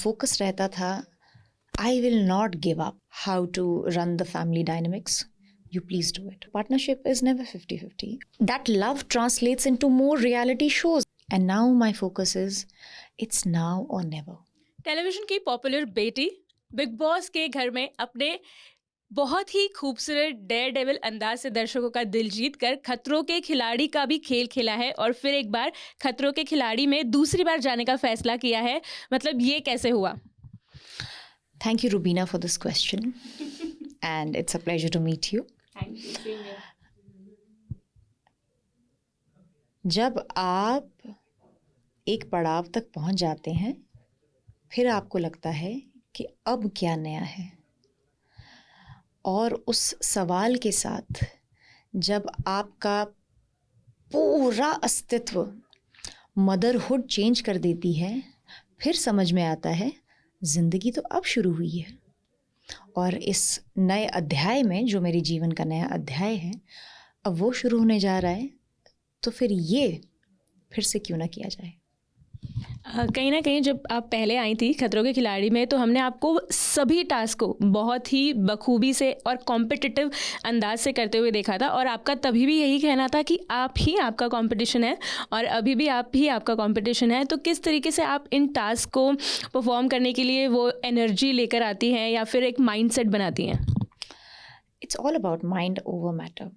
Focus रहता था, I will not give up how to run the family dynamics. You please do it. Partnership is never 50-50. That love translates into more reality shows. And now my focus is, it's now or never. Television की popular बेटी big boss के घर में अपने बहुत ही खूबसूरत dare devil अंदाज से दर्शकों का दिल जीत कर खतरों के खिलाड़ी का भी खेल खेला है और फिर एक बार खतरों के खिलाड़ी में दूसरी बार जाने का फैसला किया है. मतलब ये कैसे हुआ? Thank you, Rubina, for this question. And it's a pleasure to meet you. जब आप एक पड़ाव तक पहुंच जाते हैं, फिर आपको लगता है कि अब क्या नया है, और उस सवाल के साथ जब आपका पूरा अस्तित्व मदरहुड चेंज कर देती है, फिर समझ में आता है ज़िंदगी तो अब शुरू हुई है. और इस नए अध्याय में, जो मेरे जीवन का नया अध्याय है, अब वो शुरू होने जा रहा है, तो फिर ये फिर से क्यों ना किया जाए. कहीं ना कहीं जब आप पहले आई थी खतरों के खिलाड़ी में, तो हमने आपको सभी टास्क को बहुत ही बखूबी से और कॉम्पिटिटिव अंदाज से करते हुए देखा था, और आपका तभी भी यही कहना था कि आप ही आपका कंपटीशन है, और अभी भी आप ही आपका कंपटीशन है. तो किस तरीके से आप इन टास्क को परफॉर्म करने के लिए वो एनर्जी लेकर आती हैं या फिर एक माइंडसेट बनाती हैं? It's all about mind over matter.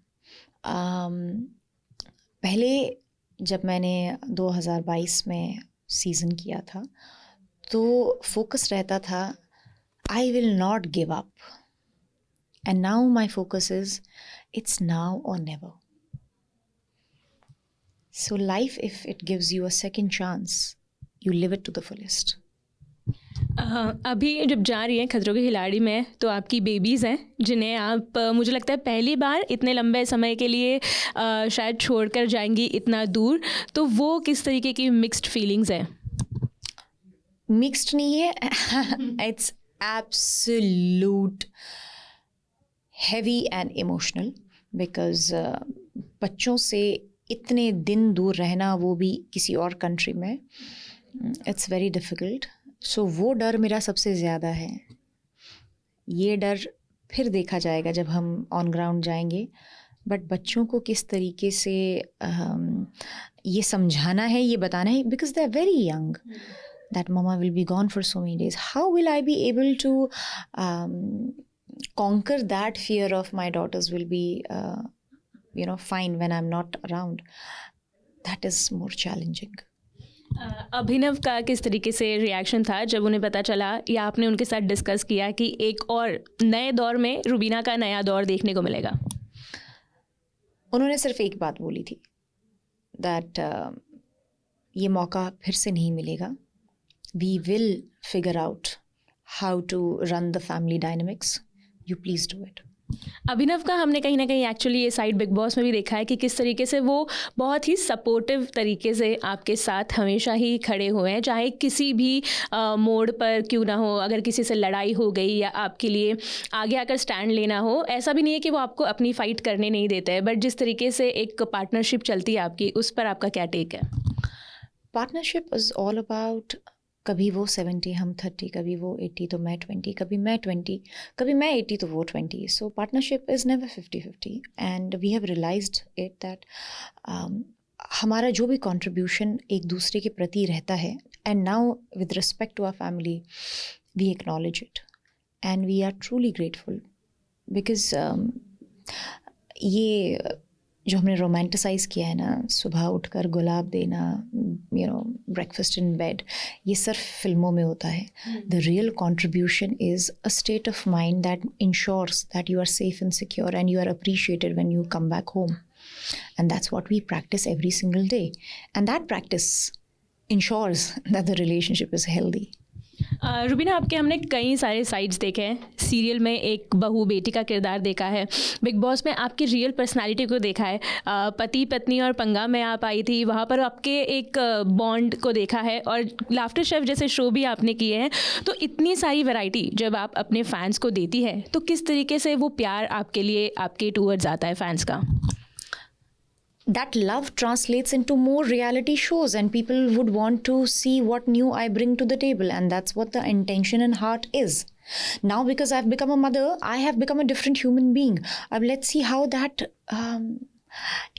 पहले जब मैंने 2022 में सीज़न किया था, तो फोकस रहता था, I will not give up. And now my focus is, it's now or never. So life, if it gives you a second chance, you live it to the fullest. अभी जब जा रही हैं खतरों के खिलाड़ी में, तो आपकी बेबीज़ हैं जिन्हें आप मुझे लगता है पहली बार इतने लंबे समय के लिए शायद छोड़कर जाएंगी इतना दूर. तो वो किस तरीके की मिक्स्ड फीलिंग्स हैं? मिक्स्ड नहीं है, it's absolute heavy and emotional, because बच्चों से इतने दिन दूर रहना, वो भी किसी और कंट्री में, इट्स वेरी डिफ़िकल्ट. सो वो डर मेरा सबसे ज़्यादा है. ये डर फिर देखा जाएगा जब हम ऑन ग्राउंड जाएंगे. बट बच्चों को किस तरीके से ये समझाना है, ये बताना है, because they are very young, that mama will be gone for so many days. How will I be able to conquer that fear of my daughters will be fine when I'm not around. That is more challenging. अभिनव का किस तरीके से reaction था जब उन्हें पता चला, या आपने उनके साथ डिस्कस किया कि एक और नए दौर में रुबीना का नया दौर देखने को मिलेगा? उन्होंने सिर्फ एक बात बोली थी, दैट ये मौका फिर से नहीं मिलेगा. We will figure out how to run the family dynamics. You please do it. Abhinav का हमने कहीं ना कहीं एक्चुअली ये साइड बिग बॉस में भी देखा है कि किस तरीके से वो बहुत ही सपोर्टिव तरीके से आपके साथ हमेशा ही खड़े हुए हैं, चाहे किसी भी मोड़ पर क्यों ना हो. अगर किसी से लड़ाई हो गई या आपके लिए आगे आकर स्टैंड लेना हो, ऐसा भी नहीं है कि वो आपको अपनी फ़ाइट करने नहीं देते हैं. बट जिस तरीके से एक पार्टनरशिप चलती है आपकी, उस पर आपका क्या टेक है? पार्टनरशिप इज़ ऑल अबाउट, कभी वो 70 हम 30, कभी वो 80 तो मैं 20, कभी मैं 20, कभी मैं 80 तो वो 20. So partnership is never 50-50. And we have realized it that हमारा जो भी कंट्रीब्यूशन एक दूसरे के प्रति रहता है, and now with respect to our family, we acknowledge it and we are truly grateful. Because ये जो हमने रोमांटिसाइज़ किया है ना, सुबह उठकर गुलाब देना, ब्रेकफास्ट इन बेड, ये सिर्फ फिल्मों में होता है. The real contribution is a state of mind that ensures that you are safe and secure and you are appreciated when you come back home. And that's what we practice every single day. And that practice ensures that the relationship is healthy. Rubina, आपके हमने कई सारे sides देखे हैं. Serial में एक बहू बेटी का किरदार देखा है, बिग बॉस में आपकी रियल पर्सनालिटी को देखा है, पति पत्नी और पंगा में आप आई थी, वहाँ पर आपके एक बॉन्ड को देखा है, और लाफ्टर शेफ जैसे शो भी आपने किए हैं. तो इतनी सारी वैरायटी जब आप अपने फैंस को देती है, तो किस तरीके से वो प्यार आपके लिए आपके टूवर्ड्स आता है फैंस का? that love translates into more reality shows, and people would want to see what new I bring to the table, and that's what the intention and heart is. Now, because I've become a mother, I have become a different human being. Let's see how that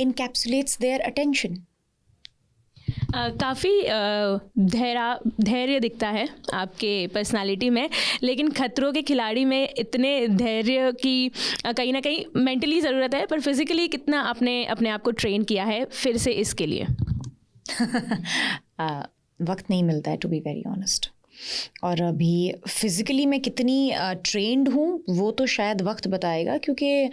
encapsulates their attention. काफ़ी धैर्य दिखता है आपके personality में, लेकिन खतरों के खिलाड़ी में इतने धैर्य की कहीं ना कहीं मेंटली ज़रूरत है, पर फिज़िकली कितना आपने अपने आप को ट्रेन किया है फिर से इसके लिए? वक्त नहीं मिलता है, टू बी वेरी ऑनेस्ट। और अभी फिज़िकली मैं कितनी ट्रेंड हूँ वो तो शायद वक्त बताएगा, क्योंकि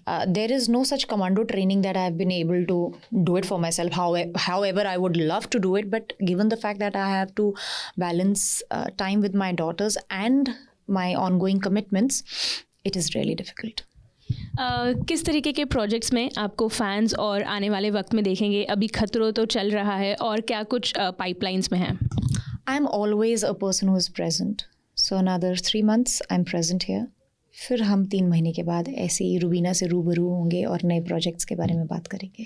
there is no such commando training that I have been able to do it for myself however I would love to do it, but given the fact that I have to balance time with my daughters and my ongoing commitments, it is really difficult. किस तरीके के projects में आपको fans और आने वाले वक्त में देखेंगे? अभी खतरों तो चल रहा है, और क्या कुछ पाइपलाइंस में है? I'm always a person who is present. So another 3 months I'm present here. फिर हम 3 महीने के बाद ऐसे ही रुबीना से रूबरू होंगे और नए प्रोजेक्ट्स के बारे में बात करेंगे।